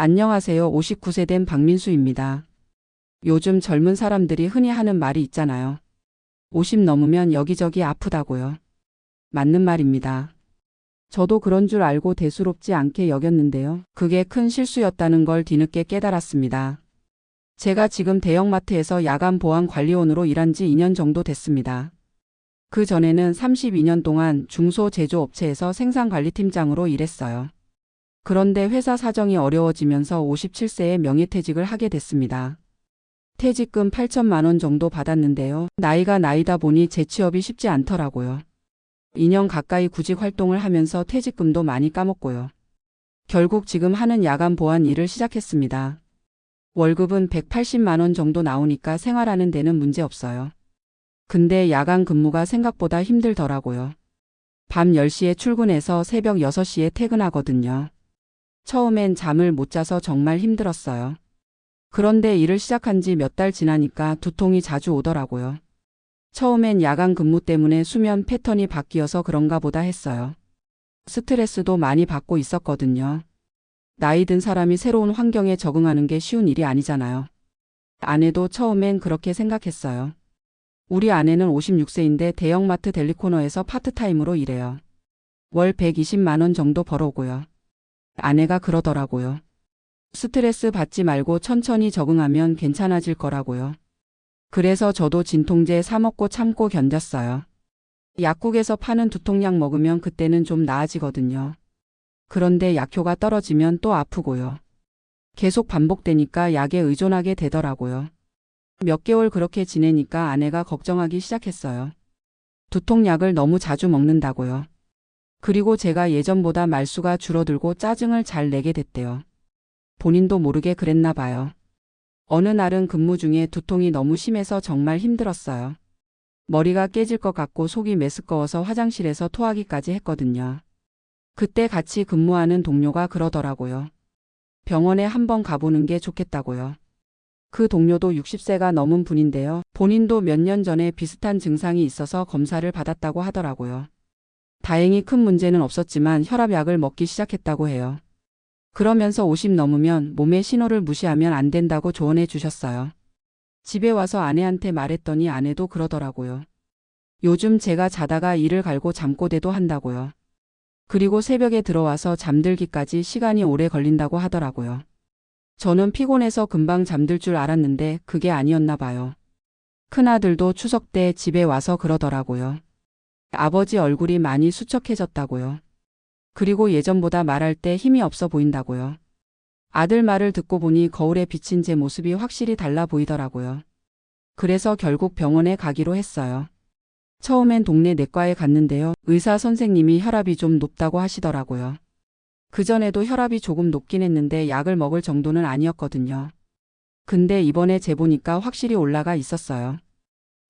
안녕하세요. 59세 된 박민수입니다. 요즘 젊은 사람들이 흔히 하는 말이 있잖아요. 50 넘으면 여기저기 아프다고요. 맞는 말입니다. 저도 그런 줄 알고 대수롭지 않게 여겼는데요. 그게 큰 실수였다는 걸 뒤늦게 깨달았습니다. 제가 지금 대형마트에서 야간 보안 관리원으로 일한 지 2년 정도 됐습니다. 그 전에는 32년 동안 중소제조업체에서 생산관리팀장으로 일했어요. 그런데 회사 사정이 어려워지면서 57세에 명예퇴직을 하게 됐습니다. 퇴직금 8천만 원 정도 받았는데요. 나이가 나이다 보니 재취업이 쉽지 않더라고요. 2년 가까이 구직 활동을 하면서 퇴직금도 많이 까먹고요. 결국 지금 하는 야간 보안 일을 시작했습니다. 월급은 180만 원 정도 나오니까 생활하는 데는 문제 없어요. 근데 야간 근무가 생각보다 힘들더라고요. 밤 10시에 출근해서 새벽 6시에 퇴근하거든요. 처음엔 잠을 못 자서 정말 힘들었어요. 그런데 일을 시작한 지 몇 달 지나니까 두통이 자주 오더라고요. 처음엔 야간 근무 때문에 수면 패턴이 바뀌어서 그런가 보다 했어요. 스트레스도 많이 받고 있었거든요. 나이 든 사람이 새로운 환경에 적응하는 게 쉬운 일이 아니잖아요. 아내도 처음엔 그렇게 생각했어요. 우리 아내는 56세인데 대형마트 델리코너에서 파트타임으로 일해요. 월 120만 원 정도 벌어오고요. 아내가 그러더라고요. 스트레스 받지 말고 천천히 적응하면 괜찮아질 거라고요. 그래서 저도 진통제 사 먹고 참고 견뎠어요. 약국에서 파는 두통약 먹으면 그때는 좀 나아지거든요. 그런데 약효가 떨어지면 또 아프고요. 계속 반복되니까 약에 의존하게 되더라고요. 몇 개월 그렇게 지내니까 아내가 걱정하기 시작했어요. 두통약을 너무 자주 먹는다고요. 그리고 제가 예전보다 말수가 줄어들고 짜증을 잘 내게 됐대요. 본인도 모르게 그랬나 봐요. 어느 날은 근무 중에 두통이 너무 심해서 정말 힘들었어요. 머리가 깨질 것 같고 속이 메스꺼워서 화장실에서 토하기까지 했거든요. 그때 같이 근무하는 동료가 그러더라고요. 병원에 한번 가보는 게 좋겠다고요. 그 동료도 60세가 넘은 분인데요. 본인도 몇 년 전에 비슷한 증상이 있어서 검사를 받았다고 하더라고요. 다행히 큰 문제는 없었지만 혈압약을 먹기 시작했다고 해요. 그러면서 50 넘으면 몸의 신호를 무시하면 안 된다고 조언해 주셨어요. 집에 와서 아내한테 말했더니 아내도 그러더라고요. 요즘 제가 자다가 이를 갈고 잠꼬대도 한다고요. 그리고 새벽에 들어와서 잠들기까지 시간이 오래 걸린다고 하더라고요. 저는 피곤해서 금방 잠들 줄 알았는데 그게 아니었나 봐요. 큰아들도 추석 때 집에 와서 그러더라고요. 아버지 얼굴이 많이 수척해졌다고요. 그리고 예전보다 말할 때 힘이 없어 보인다고요. 아들 말을 듣고 보니 거울에 비친 제 모습이 확실히 달라 보이더라고요. 그래서 결국 병원에 가기로 했어요. 처음엔 동네 내과에 갔는데요. 의사 선생님이 혈압이 좀 높다고 하시더라고요. 그전에도 혈압이 조금 높긴 했는데 약을 먹을 정도는 아니었거든요. 근데 이번에 재보니까 확실히 올라가 있었어요.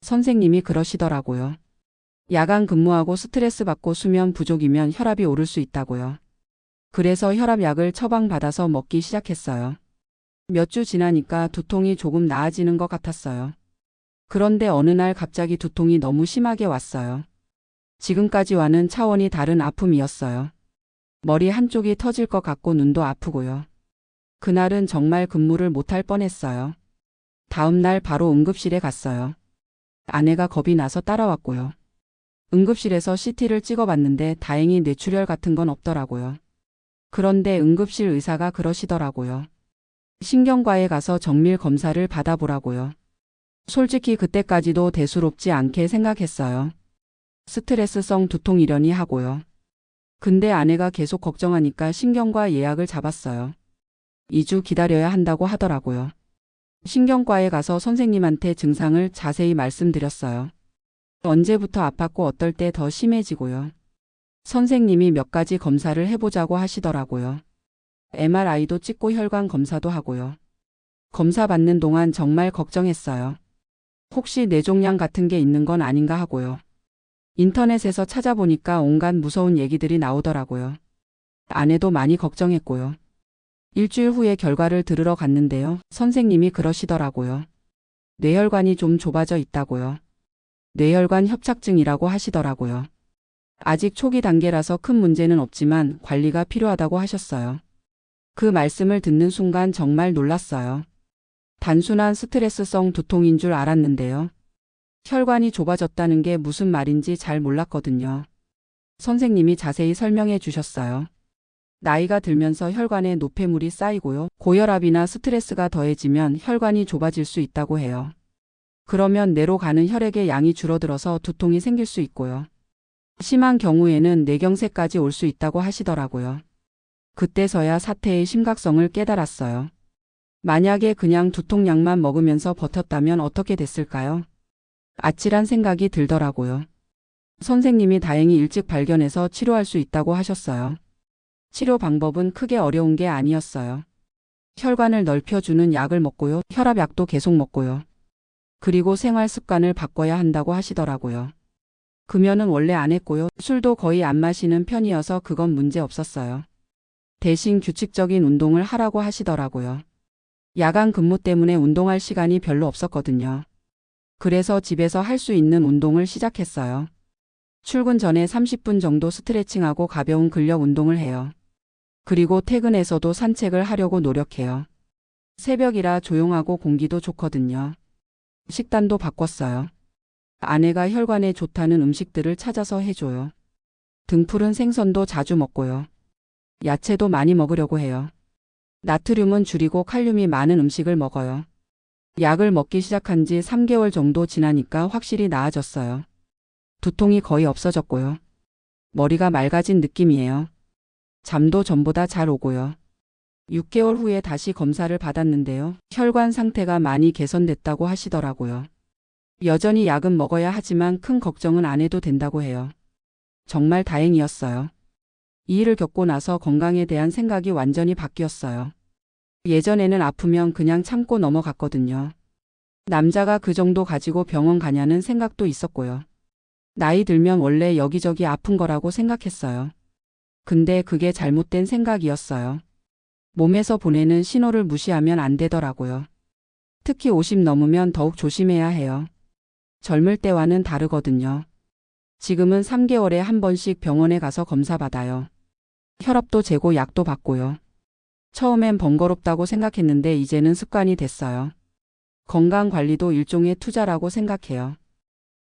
선생님이 그러시더라고요. 야간 근무하고 스트레스 받고 수면 부족이면 혈압이 오를 수 있다고요. 그래서 혈압약을 처방받아서 먹기 시작했어요. 몇 주 지나니까 두통이 조금 나아지는 것 같았어요. 그런데 어느 날 갑자기 두통이 너무 심하게 왔어요. 지금까지와는 차원이 다른 아픔이었어요. 머리 한쪽이 터질 것 같고 눈도 아프고요. 그날은 정말 근무를 못할 뻔했어요. 다음 날 바로 응급실에 갔어요. 아내가 겁이 나서 따라왔고요. 응급실에서 CT를 찍어봤는데 다행히 뇌출혈 같은 건 없더라고요. 그런데 응급실 의사가 그러시더라고요. 신경과에 가서 정밀 검사를 받아보라고요. 솔직히 그때까지도 대수롭지 않게 생각했어요. 스트레스성 두통이려니 하고요. 근데 아내가 계속 걱정하니까 신경과 예약을 잡았어요. 2주 기다려야 한다고 하더라고요. 신경과에 가서 선생님한테 증상을 자세히 말씀드렸어요. 언제부터 아팠고 어떨 때 더 심해지고요. 선생님이 몇 가지 검사를 해보자고 하시더라고요. MRI도 찍고 혈관 검사도 하고요. 검사 받는 동안 정말 걱정했어요. 혹시 뇌종양 같은 게 있는 건 아닌가 하고요. 인터넷에서 찾아보니까 온갖 무서운 얘기들이 나오더라고요. 아내도 많이 걱정했고요. 일주일 후에 결과를 들으러 갔는데요. 선생님이 그러시더라고요. 뇌혈관이 좀 좁아져 있다고요. 뇌혈관 협착증이라고 하시더라고요. 아직 초기 단계라서 큰 문제는 없지만 관리가 필요하다고 하셨어요. 그 말씀을 듣는 순간 정말 놀랐어요. 단순한 스트레스성 두통인 줄 알았는데요. 혈관이 좁아졌다는 게 무슨 말인지 잘 몰랐거든요. 선생님이 자세히 설명해 주셨어요. 나이가 들면서 혈관에 노폐물이 쌓이고요. 고혈압이나 스트레스가 더해지면 혈관이 좁아질 수 있다고 해요. 그러면 뇌로 가는 혈액의 양이 줄어들어서 두통이 생길 수 있고요. 심한 경우에는 뇌경색까지 올 수 있다고 하시더라고요. 그때서야 사태의 심각성을 깨달았어요. 만약에 그냥 두통약만 먹으면서 버텼다면 어떻게 됐을까요? 아찔한 생각이 들더라고요. 선생님이 다행히 일찍 발견해서 치료할 수 있다고 하셨어요. 치료 방법은 크게 어려운 게 아니었어요. 혈관을 넓혀주는 약을 먹고요. 혈압약도 계속 먹고요. 그리고 생활 습관을 바꿔야 한다고 하시더라고요. 금연은 원래 안 했고요. 술도 거의 안 마시는 편이어서 그건 문제 없었어요. 대신 규칙적인 운동을 하라고 하시더라고요. 야간 근무 때문에 운동할 시간이 별로 없었거든요. 그래서 집에서 할 수 있는 운동을 시작했어요. 출근 전에 30분 정도 스트레칭하고 가벼운 근력 운동을 해요. 그리고 퇴근해서도 산책을 하려고 노력해요. 새벽이라 조용하고 공기도 좋거든요. 식단도 바꿨어요. 아내가 혈관에 좋다는 음식들을 찾아서 해줘요. 등푸른 생선도 자주 먹고요. 야채도 많이 먹으려고 해요. 나트륨은 줄이고 칼륨이 많은 음식을 먹어요. 약을 먹기 시작한 지 3개월 정도 지나니까 확실히 나아졌어요. 두통이 거의 없어졌고요. 머리가 맑아진 느낌이에요. 잠도 전보다 잘 오고요. 6개월 후에 다시 검사를 받았는데요. 혈관 상태가 많이 개선됐다고 하시더라고요. 여전히 약은 먹어야 하지만 큰 걱정은 안 해도 된다고 해요. 정말 다행이었어요. 이 일을 겪고 나서 건강에 대한 생각이 완전히 바뀌었어요. 예전에는 아프면 그냥 참고 넘어갔거든요. 남자가 그 정도 가지고 병원 가냐는 생각도 있었고요. 나이 들면 원래 여기저기 아픈 거라고 생각했어요. 근데 그게 잘못된 생각이었어요. 몸에서 보내는 신호를 무시하면 안 되더라고요. 특히 50 넘으면 더욱 조심해야 해요. 젊을 때와는 다르거든요. 지금은 3개월에 한 번씩 병원에 가서 검사 받아요. 혈압도 재고 약도 받고요. 처음엔 번거롭다고 생각했는데 이제는 습관이 됐어요. 건강관리도 일종의 투자라고 생각해요.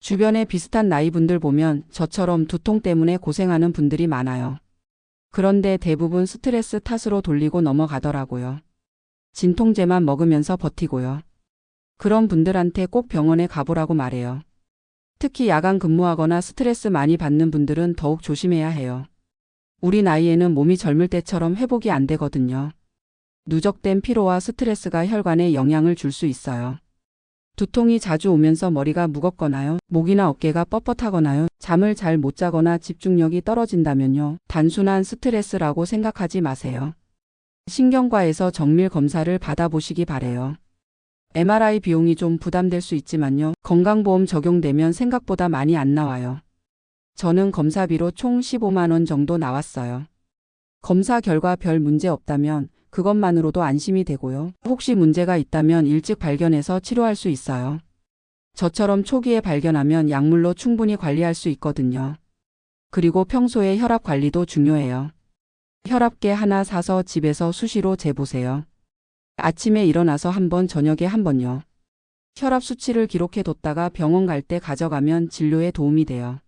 주변에 비슷한 나이 분들 보면 저처럼 두통 때문에 고생하는 분들이 많아요. 그런데 대부분 스트레스 탓으로 돌리고 넘어가더라고요. 진통제만 먹으면서 버티고요. 그런 분들한테 꼭 병원에 가보라고 말해요. 특히 야간 근무하거나 스트레스 많이 받는 분들은 더욱 조심해야 해요. 우리 나이에는 몸이 젊을 때처럼 회복이 안 되거든요. 누적된 피로와 스트레스가 혈관에 영향을 줄 수 있어요. 두통이 자주 오면서 머리가 무겁거나요, 목이나 어깨가 뻣뻣하거나요, 잠을 잘 못 자거나 집중력이 떨어진다면요, 단순한 스트레스라고 생각하지 마세요. 신경과에서 정밀 검사를 받아보시기 바래요. MRI 비용이 좀 부담될 수 있지만요, 건강보험 적용되면 생각보다 많이 안 나와요. 저는 검사비로 총 15만 원 정도 나왔어요. 검사 결과 별 문제 없다면 그것만으로도 안심이 되고요. 혹시 문제가 있다면 일찍 발견해서 치료할 수 있어요. 저처럼 초기에 발견하면 약물로 충분히 관리할 수 있거든요. 그리고 평소에 혈압 관리도 중요해요. 혈압계 하나 사서 집에서 수시로 재보세요. 아침에 일어나서 한 번, 저녁에 한 번요. 혈압 수치를 기록해 뒀다가 병원 갈 때 가져가면 진료에 도움이 돼요.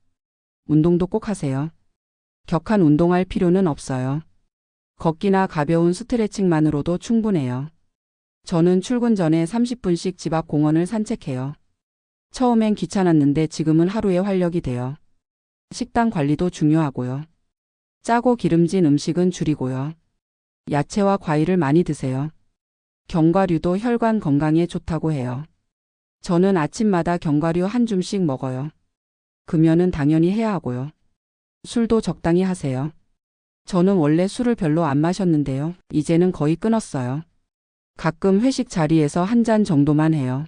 운동도 꼭 하세요. 격한 운동할 필요는 없어요. 걷기나 가벼운 스트레칭만으로도 충분해요. 저는 출근 전에 30분씩 집 앞 공원을 산책해요. 처음엔 귀찮았는데 지금은 하루에 활력이 돼요. 식단 관리도 중요하고요. 짜고 기름진 음식은 줄이고요. 야채와 과일을 많이 드세요. 견과류도 혈관 건강에 좋다고 해요. 저는 아침마다 견과류 한 줌씩 먹어요. 금연은 당연히 해야 하고요. 술도 적당히 하세요. 저는 원래 술을 별로 안 마셨는데요. 이제는 거의 끊었어요. 가끔 회식 자리에서 한 잔 정도만 해요.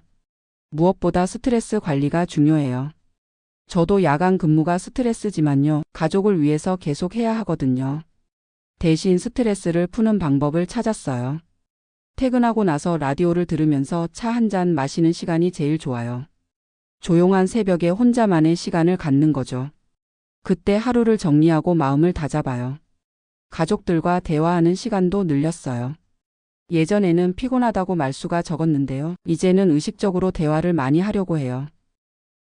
무엇보다 스트레스 관리가 중요해요. 저도 야간 근무가 스트레스지만요. 가족을 위해서 계속 해야 하거든요. 대신 스트레스를 푸는 방법을 찾았어요. 퇴근하고 나서 라디오를 들으면서 차 한 잔 마시는 시간이 제일 좋아요. 조용한 새벽에 혼자만의 시간을 갖는 거죠. 그때 하루를 정리하고 마음을 다잡아요. 가족들과 대화하는 시간도 늘렸어요. 예전에는 피곤하다고 말수가 적었는데요. 이제는 의식적으로 대화를 많이 하려고 해요.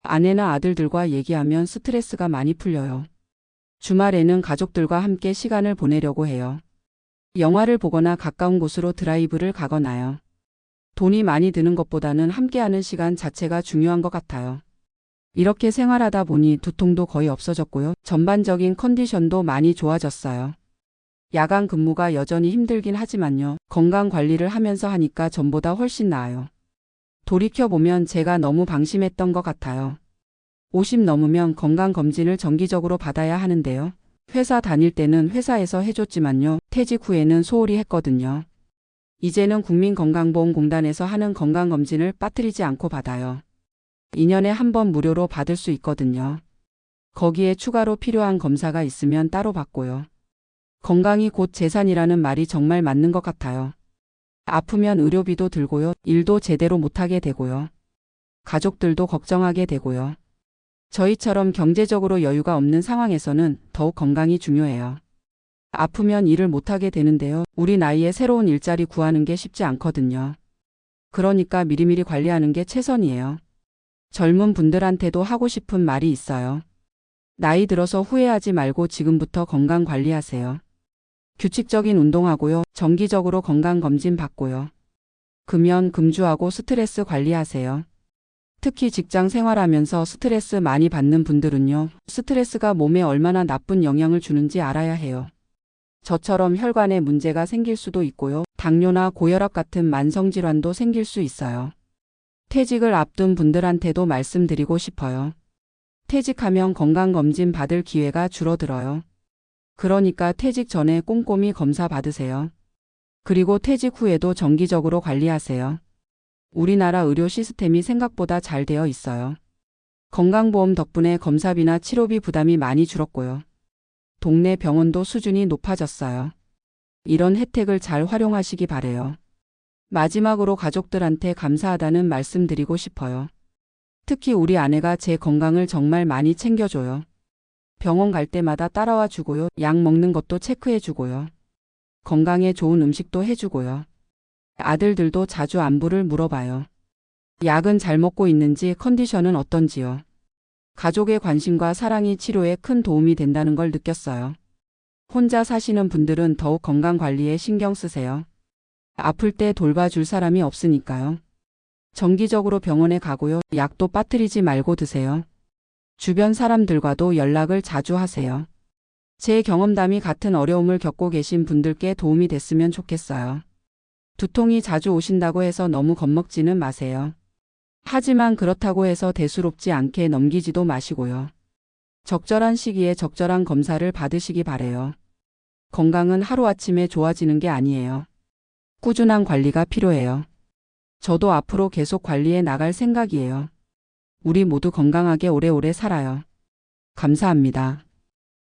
아내나 아들들과 얘기하면 스트레스가 많이 풀려요. 주말에는 가족들과 함께 시간을 보내려고 해요. 영화를 보거나 가까운 곳으로 드라이브를 가거나요. 돈이 많이 드는 것보다는 함께하는 시간 자체가 중요한 것 같아요. 이렇게 생활하다 보니 두통도 거의 없어졌고요. 전반적인 컨디션도 많이 좋아졌어요. 야간 근무가 여전히 힘들긴 하지만요. 건강 관리를 하면서 하니까 전보다 훨씬 나아요. 돌이켜보면 제가 너무 방심했던 것 같아요. 50 넘으면 건강검진을 정기적으로 받아야 하는데요. 회사 다닐 때는 회사에서 해줬지만요. 퇴직 후에는 소홀히 했거든요. 이제는 국민건강보험공단에서 하는 건강검진을 빠뜨리지 않고 받아요. 2년에 한 번 무료로 받을 수 있거든요. 거기에 추가로 필요한 검사가 있으면 따로 받고요. 건강이 곧 재산이라는 말이 정말 맞는 것 같아요. 아프면 의료비도 들고요. 일도 제대로 못하게 되고요. 가족들도 걱정하게 되고요. 저희처럼 경제적으로 여유가 없는 상황에서는 더욱 건강이 중요해요. 아프면 일을 못하게 되는데요. 우리 나이에 새로운 일자리 구하는 게 쉽지 않거든요. 그러니까 미리미리 관리하는 게 최선이에요. 젊은 분들한테도 하고 싶은 말이 있어요. 나이 들어서 후회하지 말고 지금부터 건강 관리하세요. 규칙적인 운동하고요. 정기적으로 건강검진 받고요. 금연, 금주하고 스트레스 관리하세요. 특히 직장 생활하면서 스트레스 많이 받는 분들은요. 스트레스가 몸에 얼마나 나쁜 영향을 주는지 알아야 해요. 저처럼 혈관에 문제가 생길 수도 있고요. 당뇨나 고혈압 같은 만성질환도 생길 수 있어요. 퇴직을 앞둔 분들한테도 말씀드리고 싶어요. 퇴직하면 건강검진 받을 기회가 줄어들어요. 그러니까 퇴직 전에 꼼꼼히 검사 받으세요. 그리고 퇴직 후에도 정기적으로 관리하세요. 우리나라 의료 시스템이 생각보다 잘 되어 있어요. 건강보험 덕분에 검사비나 치료비 부담이 많이 줄었고요. 동네 병원도 수준이 높아졌어요. 이런 혜택을 잘 활용하시기 바래요. 마지막으로 가족들한테 감사하다는 말씀 드리고 싶어요. 특히 우리 아내가 제 건강을 정말 많이 챙겨줘요. 병원 갈 때마다 따라와 주고요. 약 먹는 것도 체크해 주고요. 건강에 좋은 음식도 해주고요. 아들들도 자주 안부를 물어봐요. 약은 잘 먹고 있는지, 컨디션은 어떤지요. 가족의 관심과 사랑이 치료에 큰 도움이 된다는 걸 느꼈어요. 혼자 사시는 분들은 더욱 건강 관리에 신경 쓰세요. 아플 때 돌봐줄 사람이 없으니까요. 정기적으로 병원에 가고요. 약도 빠뜨리지 말고 드세요. 주변 사람들과도 연락을 자주 하세요. 제 경험담이 같은 어려움을 겪고 계신 분들께 도움이 됐으면 좋겠어요. 두통이 자주 오신다고 해서 너무 겁먹지는 마세요. 하지만 그렇다고 해서 대수롭지 않게 넘기지도 마시고요. 적절한 시기에 적절한 검사를 받으시기 바래요. 건강은 하루아침에 좋아지는 게 아니에요. 꾸준한 관리가 필요해요. 저도 앞으로 계속 관리해 나갈 생각이에요. 우리 모두 건강하게 오래오래 살아요. 감사합니다.